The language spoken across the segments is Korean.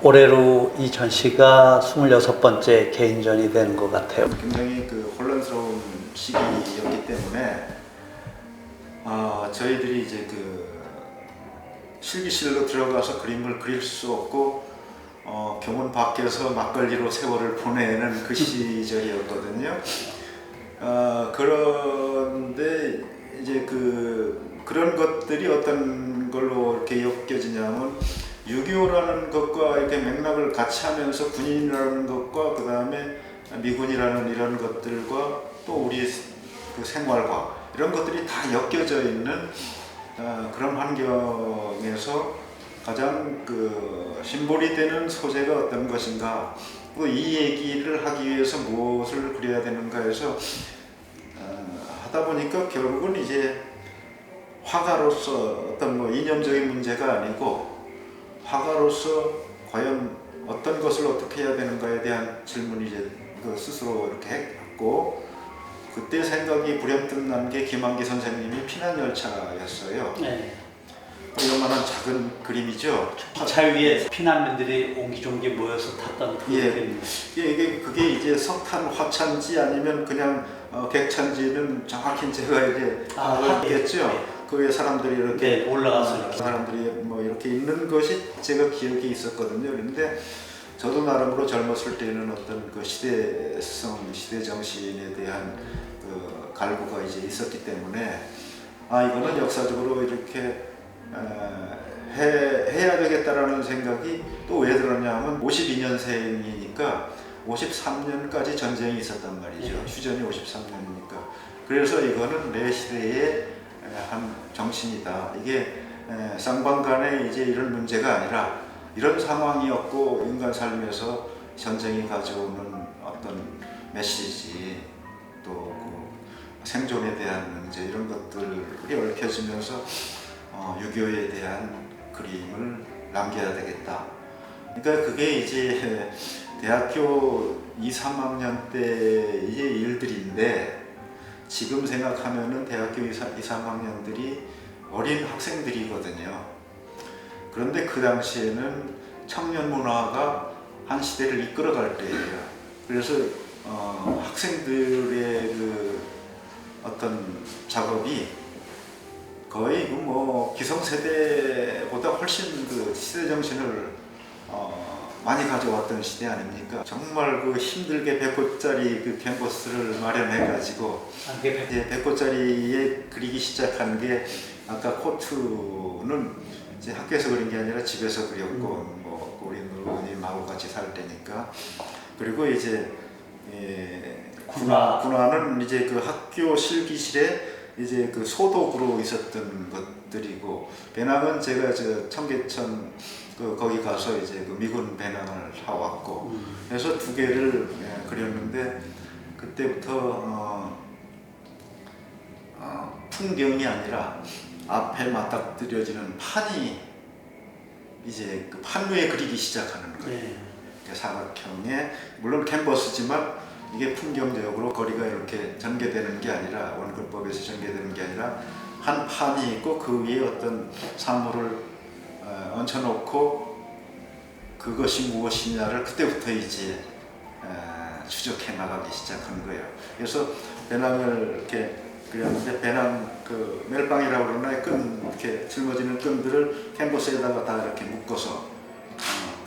올해로 이 전시가 26번째 개인전이 되는 것 같아요. 굉장히 혼란스러운 시기였기 때문에 저희들이 이제 실기실로 들어가서 그림을 그릴 수 없고 교문 밖에서 막걸리로 세월을 보내는 그 시절이었거든요. 그런데 이제 그런 것들이 어떤 걸로 이렇게 엮여지냐면 6.25라는 것과 이렇게 맥락을 같이 하면서 군인이라는 것과 그 다음에 미군이라는 이런 것들과 또 우리 생활과 이런 것들이 다 엮여져 있는 그런 환경에서 가장 심볼이 되는 소재가 어떤 것인가, 또 이 얘기를 하기 위해서 무엇을 그려야 되는가 해서 하다 보니까 결국은 이제 화가로서 어떤 이념적인 문제가 아니고 화가로서 과연 어떤 것을 어떻게 해야 되는가에 대한 질문이 이제 스스로 이렇게 했고, 그때 생각이 불현듯 난 게 김한기 선생님이 피난열차였어요. 네. 이만한 작은 그림이죠. 기차 위에 피난민들이 옹기종기 모여서 탔던 그 그림입니다. 그게 이제 석탄 화차인지 아니면 그냥 객차인지는 정확히 제가 이제 알겠죠. 그 위에 사람들이 이렇게 올라가서 이렇게. 사람들이 이렇게 있는 것이 제가 기억이 있었거든요. 그런데 저도 나름으로 젊었을 때는 어떤 시대성, 시대 정신에 대한 갈구가 이제 있었기 때문에 이거는 역사적으로 이렇게 해야 되겠다라는 생각이 또 왜 들었냐면 52년생이니까 53년까지 전쟁이 있었단 말이죠. 휴전이 53년이니까. 그래서 이거는 내 시대의 한 정신이다. 이게 쌍방간에 이제 이런 문제가 아니라 이런 상황이었고 인간 삶에서 전쟁이 가져오는 어떤 메시지, 또 생존에 대한 문제, 이런 것들이 얽혀지면서 6.25에 대한 그림을 남겨야 되겠다. 그러니까 그게 이제 대학교 2, 3학년 때 이제 일들인데, 지금 생각하면은 대학교 2, 3학년들이 어린 학생들이거든요. 그런데 그 당시에는 청년 문화가 한 시대를 이끌어갈 때예요. 그래서 학생들의 어떤 작업이 거의 기성세대보다 훨씬 시대 정신을 많이 가져왔던 시대 아닙니까? 정말 힘들게 100호짜리 캔버스를 마련해가지고 100호짜리에 그리기 시작한 게, 아까 코트는 이제 학교에서 그린 게 아니라 집에서 그렸고, 우리 누님하고 같이 살 때니까. 그리고 이제 군화는 이제 학교 실기실에 이제 소독으로 있었던 것들이고, 배낭은 제가 청계천 거기 가서 이제 미군 배낭을 사왔고, 그래서 두 개를 그렸는데, 그때부터 풍경이 아니라 앞에 맞닥뜨려지는 판이 이제 판 위에 그리기 시작하는 거예요. 사각형의, 물론 캔버스지만 이게 풍경적으로 거리가 이렇게 전개되는 게 아니라, 원근법에서 전개되는 게 아니라 한 판이 있고 그 위에 어떤 사물을 얹혀놓고 그것이 무엇이냐를 그때부터 이제 추적해 나가기 시작한 거예요. 그래서 배낭을 이렇게 그렸는데, 배낭 멜빵이라고 그러나 이렇게 짊어지는 끈들을 캔버스에다가 다 이렇게 묶어서,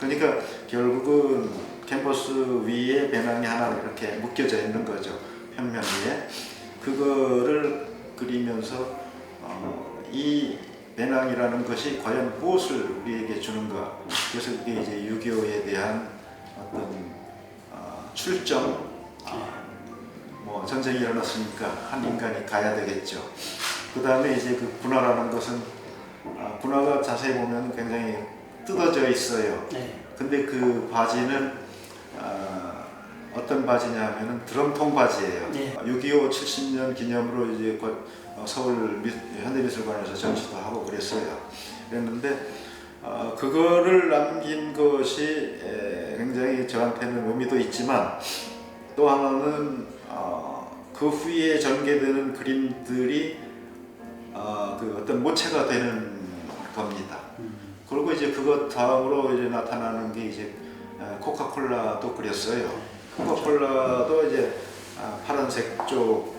그러니까 결국은 캔버스 위에 배낭이 하나 이렇게 묶여져 있는 거죠. 평면 위에. 그거를 그리면서 이 배낭이라는 것이 과연 무엇을 우리에게 주는가. 그래서 이게 이제 6.25에 대한 어떤 출정, 전쟁이 일어났으니까 한 인간이 가야 되겠죠. 그 다음에 이제 군화라는 것은, 군화가 자세히 보면 굉장히 뜯어져 있어요. 근데 그 바지는 어떤 바지냐면은 드럼통 바지예요. 6.25 70년 기념으로 이제 서울 현대미술관에서 전시도 하고 그랬어요. 그랬는데 그거를 남긴 것이 굉장히 저한테는 의미도 있지만, 또 하나는 그 후에 전개되는 그림들이 어떤 모체가 되는 겁니다. 그리고 이제 그것 다음으로 이제 나타나는 게 이제 코카콜라도 그렸어요. 코카콜라도 이제 파란색 쪽,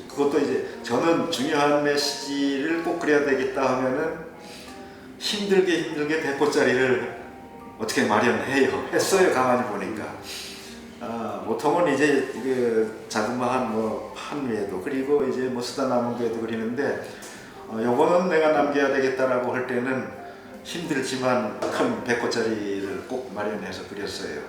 그것도 이제 저는 중요한 메시지를 꼭 그려야 되겠다 하면은 힘들게 100호짜리를 어떻게 마련해요. 했어요. 가만히 보니까. 보통은 이제 그 자그마한 뭐 판 위에도 그리고 이제 뭐 쓰다 남은 위에도 그리는데 요거는 내가 남겨야 되겠다라고 할 때는 힘들지만 큰 100호짜리를 꼭 마련해서 그렸어요.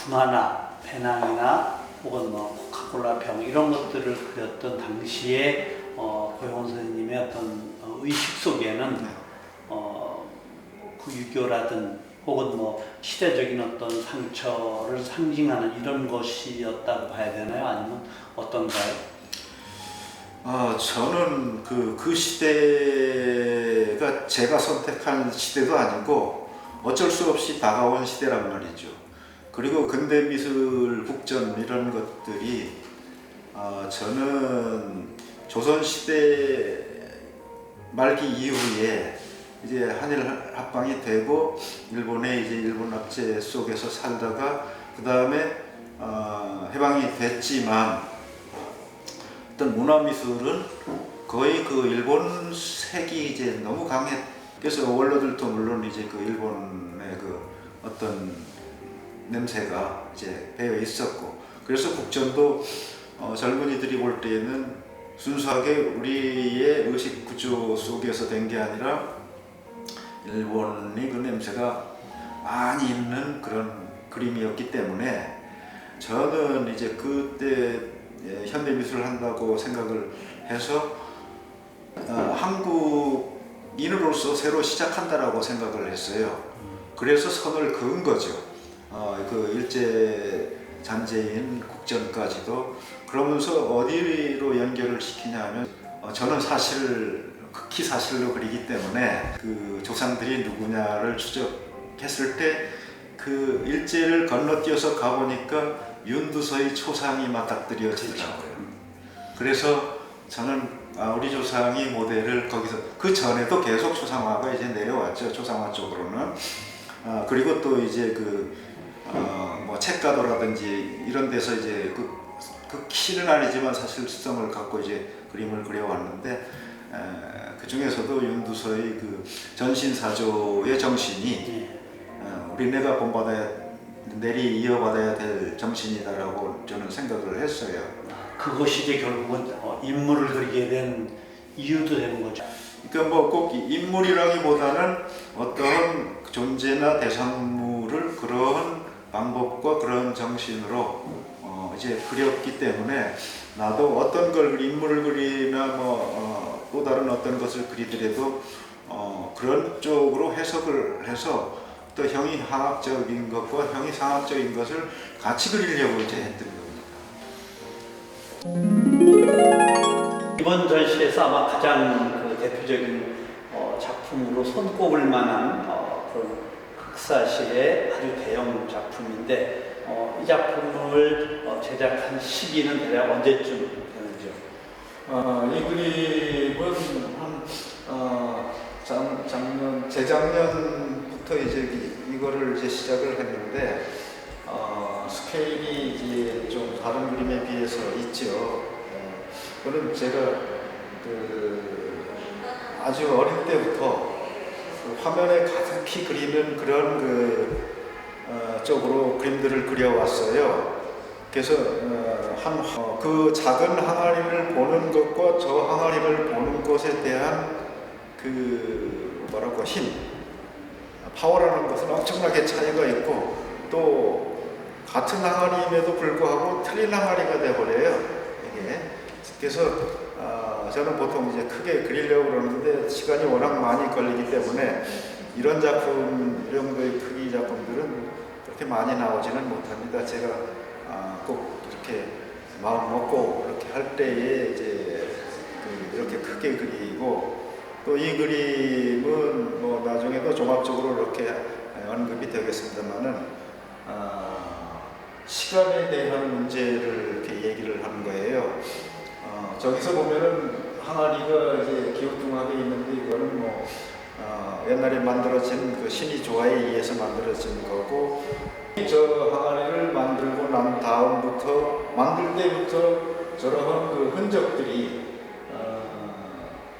군화나 배낭이나 혹은 뭐 코카콜라 병 이런 것들을 그렸던 당시에 고영원 선생님의 어떤 의식 속에는 그 유교라든 혹은 뭐 시대적인 어떤 상처를 상징하는 이런 것이었다고 봐야 되나요? 아니면 어떤가요? 저는 그 시대가 제가 선택한 시대도 아니고 어쩔 수 없이 다가온 시대란 말이죠. 그리고 근대 미술 국전 이런 것들이 저는 조선 시대 말기 이후에 이제 한일 합방이 되고 일본의 이제 일본 압제 속에서 살다가 그 다음에 해방이 됐지만 어떤 문화 미술은 거의 그 일본색이 이제 너무 강했. 그래서 원로들도 물론 이제 그 일본의 그 어떤 냄새가 이제 배어 있었고, 그래서 국전도 젊은이들이 볼 때에는 순수하게 우리의 의식 구조 속에서 된 게 아니라 일본이 그 냄새가 많이 있는 그런 그림이었기 때문에 저는 이제 그때 현대 미술을 한다고 생각을 해서 한국인으로서 새로 시작한다라고 생각을 했어요. 그래서 선을 그은 거죠. 그 일제 잔재인 국전까지도. 그러면서 어디로 연결을 시키냐면 저는 사실 극히 사실로 그리기 때문에 그 조상들이 누구냐를 추적했을 때 그 일제를 건너뛰어서 가보니까 윤두서의 초상이 맞닥뜨려지더라고요. 그래서 저는 우리 조상이 모델을 거기서, 그 전에도 계속 초상화가 이제 내려왔죠. 초상화 쪽으로는. 그리고 또 이제 뭐 책가도라든지 이런 데서 이제 그 키는 아니지만 사실 수성을 갖고 이제 그림을 그려왔는데 그 중에서도 윤두서의 그 전신사조의 정신이 우리네가 본받아야, 내리 이어받아야 될 정신이다라고 저는 생각을 했어요. 그것이 이제 결국은 인물을 그리게 된 이유도 되는 거죠. 그러니까 뭐 꼭 인물이라기보다는 어떤 존재나 대상물을 그런 방법과 그런 정신으로 이제 그렸기 때문에 나도 어떤 걸 인물을 그리나 또 다른 어떤 것을 그리더라도 그런 쪽으로 해석을 해서 또 형이상학적인 것과 형이상학적인 것을 같이 그리려고 이제 했던 겁니다. 이번 전시에서 아마 가장 그 대표적인 작품으로 손꼽을 만한 그런 극사실의 아주 대형 작품인데 이 작품을 제작한 시기는 대략 언제쯤 되는지요? 이 그림은 한 재작년부터 이제 이거를 이제 시작을 했는데 스케일이 이제 좀 다른 그림에 비해서 있죠. 그는 제가 아주 어릴 때부터 화면에 가득히 그리는 그런 쪽으로 그림들을 그려왔어요. 그래서 그 작은 항아리를 보는 것과 저 항아리를 보는 것에 대한 힘, 파워라는 것은 엄청나게 차이가 있고, 또 같은 항아리임에도 불구하고 틀린 항아리가 돼버려요. 이게. 그래서 저는 보통 이제 크게 그리려고 그러는데 시간이 워낙 많이 걸리기 때문에 이런 작품, 이 정도의 크기 작품들은 그렇게 많이 나오지는 못합니다. 제가 꼭 이렇게 마음 먹고 이렇게 할 때에 이제 이렇게 크게 그리고, 또 이 그림은 뭐 나중에도 종합적으로 이렇게 언급이 되겠습니다만은 시간에 대한 문제를 이렇게 얘기를 하는 거예요. 저기서 보면은 항아리가 이제 기우뚱하게 있는데 이거는 뭐 옛날에 만들어진 그 신의 조화에 의해서 만들어진 거고, 저 항아리를 만들고 난 다음부터 만들 때부터 저러한 그 흔적들이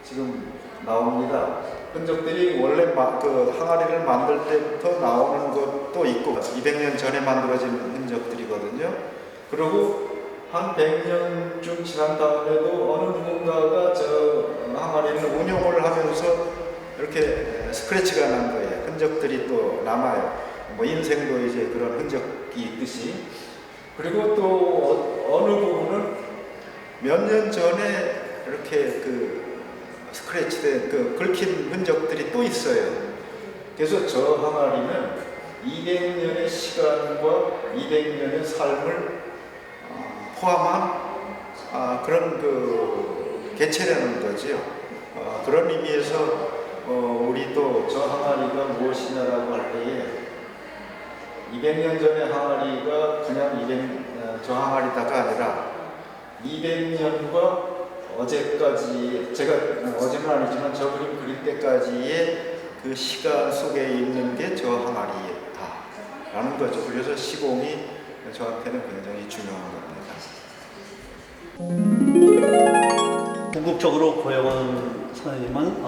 지금 나옵니다. 흔적들이 원래 그 항아리를 만들 때부터 나오는 것도 있고 200년 전에 만들어진 흔적들이거든요. 그리고 한 100년쯤 지난 다음에도 어느 누군가가 저 항아리를 운용을 하면서 이렇게 스크래치가 난 거예요. 흔적들이 또 남아요. 뭐 인생도 이제 그런 흔적이 있듯이. 그리고 또 어느 부분은 몇 년 전에 이렇게 그 스크래치된 그 긁힌 흔적들이 또 있어요. 그래서 저 항아리는 200년의 시간과 200년의 삶을 포함한 그런 그 개체라는 거지요. 그런 의미에서 우리도 저 항아리가 무엇이냐라고 할 때에 200년 전의 항아리가 그냥 저 항아리다가 아니라 200년과 어제까지, 제가 어제는 아니지만 저 그림 그릴 때까지의 그 시간 속에 있는 게 저 항아리다라는 거죠. 그래서 시공이 저한테는 굉장히 중요한 겁니다. 궁극적으로 고영원 선생님은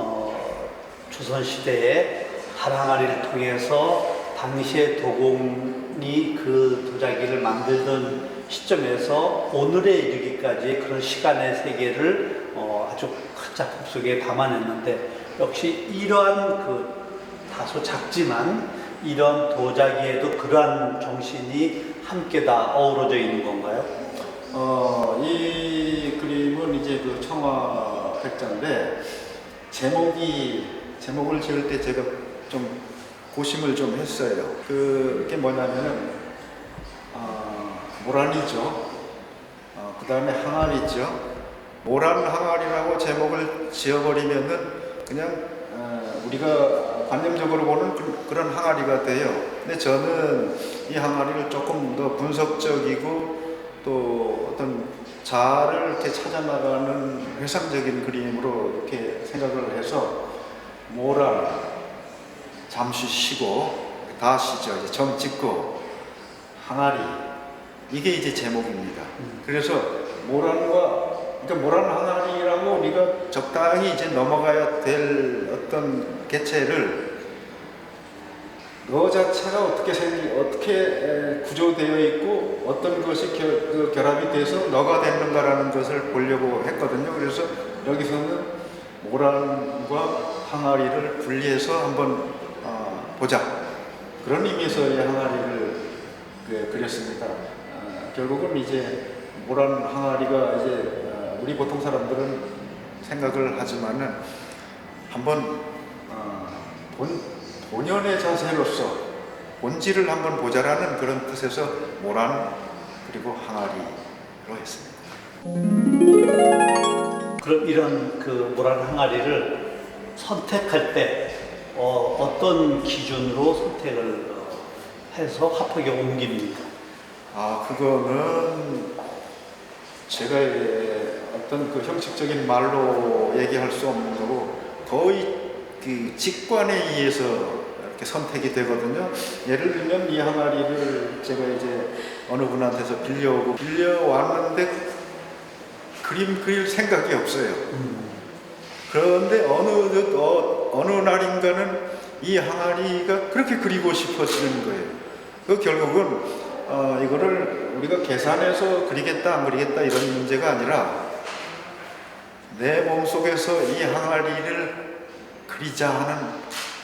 조선시대에 한항아리를 통해서 당시의 도공이 그 도자기를 만들던 시점에서 오늘에 이르기까지 그런 시간의 세계를 아주 큰 작품 속에 담아냈는데, 역시 이러한 그 다소 작지만 이런 도자기에도 그러한 정신이 함께 다 어우러져 있는 건가요? 이 그림은 이제 그 청화 백자인데 제목을 지을 때 제가 좀 고심을 좀 했어요. 그게 뭐냐면은 모란이죠. 그 다음에 항아리죠. 모란 항아리라고 제목을 지어버리면은 그냥 우리가 관념적으로 보는 그런 항아리가 돼요. 근데 저는 이 항아리를 조금 더 분석적이고 또 어떤 자아를 이렇게 찾아나가는 회상적인 그림으로 이렇게 생각을 해서 모란, 잠시 쉬고 다시죠. 이제 점 찍고 항아리, 이게 이제 제목입니다. 그래서 그러니까 모란 항아리라고 우리가 적당히 이제 넘어가야 될 어떤 개체를 너 자체가 어떻게 구조되어 있고 어떤 것이 결합이 돼서 너가 됐는가라는 것을 보려고 했거든요. 그래서 여기서는 모란과 항아리를 분리해서 한번 보자. 그런 의미에서 이 항아리를 그렸습니다. 결국은 이제 모란 항아리가 이제 우리 보통 사람들은 생각을 하지만은 한번 본연의 자세로서 본질을 한번 보자라는 그런 뜻에서 모란 그리고 항아리로 했습니다. 그럼 이런 그 모란 항아리를 선택할 때 어떤 기준으로 선택을 해서 화폭에 옮깁니까? 그거는 제가 어떤 그 형식적인 말로 얘기할 수 없는 거고 거의 그 직관에 의해서 이렇게 선택이 되거든요. 예를 들면 이 항아리를 제가 이제 어느 분한테서 빌려왔는데 그림 그릴 생각이 없어요. 그런데 어느 날인가는 이 항아리가 그렇게 그리고 싶어지는 거예요. 그 결국은 이거를 우리가 계산해서 그리겠다 안 그리겠다 이런 문제가 아니라 내 몸속에서 이 항아리를 그리자 하는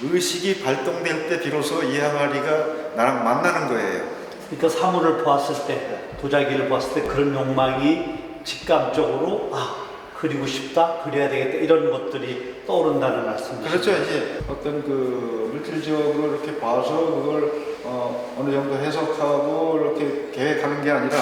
의식이 발동될 때 비로소 이 항아리가 나랑 만나는 거예요. 그러니까 사물을 보았을 때, 도자기를 보았을 때 그런 욕망이 직감적으로 그리고 싶다, 그려야 되겠다 이런 것들이 떠오른다는 말씀이시죠? 그렇죠. 이제 어떤 그 물질적으로 이렇게 봐서 그걸 어느 정도 해석하고 이렇게 계획하는 게 아니라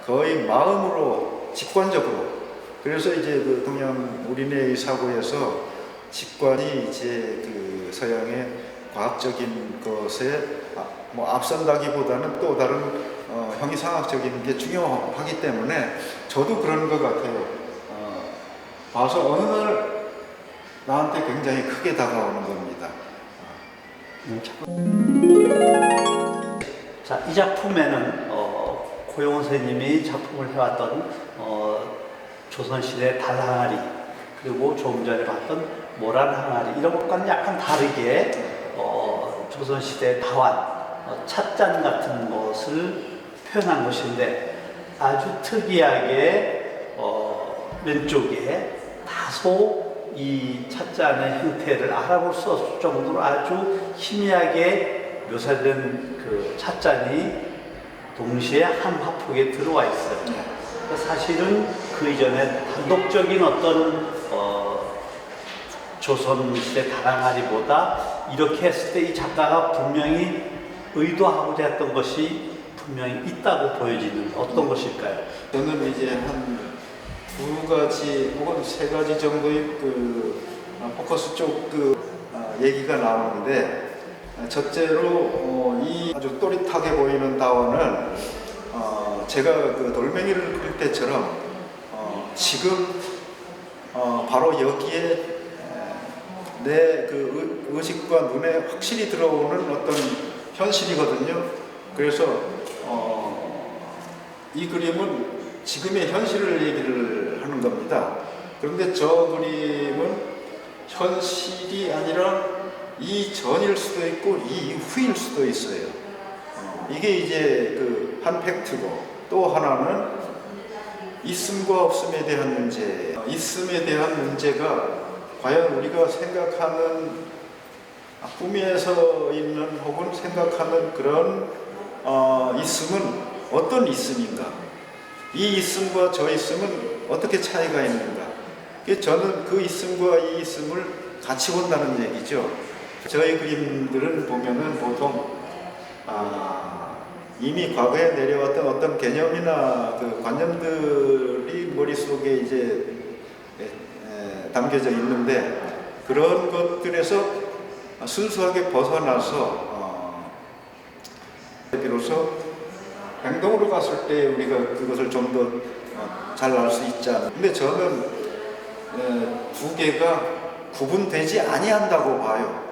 거의 마음으로 직관적으로. 그래서 이제 그 동양 우리네의 사고에서 직관이 이제 그 서양의 과학적인 것에 앞선다기보다는 또 다른 형이상학적인 게 중요하기 때문에 저도 그런 것 같아요. 봐서 어느 날 나한테 굉장히 크게 다가오는 겁니다. 자, 이 작품에는 고용원 선생님이 작품을 해왔던 조선시대 달항아리, 그리고 조금 전에 봤던 모란 항아리, 이런 것과는 약간 다르게 조선시대 다완, 찻잔 같은 것을 표현한 것인데, 아주 특이하게 왼쪽에 다소 이 찻잔의 형태를 알아볼 수 없을 정도로 아주 희미하게 묘사된 그 찻잔이 동시에 한 화폭에 들어와 있어요. 사실은 그 이전에 단독적인 어떤 조선시대 다랑아리보다 이렇게 했을 때 이 작가가 분명히 의도하고자 했던 것이 분명히 있다고 보여지는 어떤 것일까요? 저는 이제 한 두 가지 혹은 세 가지 정도의 그 포커스 쪽 얘기가 나오는데, 첫째로 이 아주 또릿하게 보이는 다원은 제가 그 돌멩이를 그릴 때처럼 지금 바로 여기에 내 그 의식과 눈에 확실히 들어오는 어떤 현실이거든요. 그래서 이 그림은 지금의 현실을 얘기를 하는 겁니다. 그런데 저 그림은 현실이 아니라 이전일 수도 있고 이후일 수도 있어요. 이게 이제 그 한 팩트고, 또 하나는 있음과 없음에 대한 문제. 있음에 대한 문제가 과연 우리가 생각하는 꿈에서 있는 혹은 생각하는 그런 있음은 어떤 있음인가? 이 있음과 저 있음은 어떻게 차이가 있는가? 저는 그 있음과 이 있음을 같이 본다는 얘기죠. 저희 그림들은 보면은 보통 이미 과거에 내려왔던 어떤 개념이나 그 관념들이 머릿속에 이제 담겨져 있는데, 그런 것들에서 순수하게 벗어나서 비로소 행동으로 갔을 때 우리가 그것을 좀 더 잘 알 수 있지 않나. 근데 저는 두 개가 구분되지 아니한다고 봐요.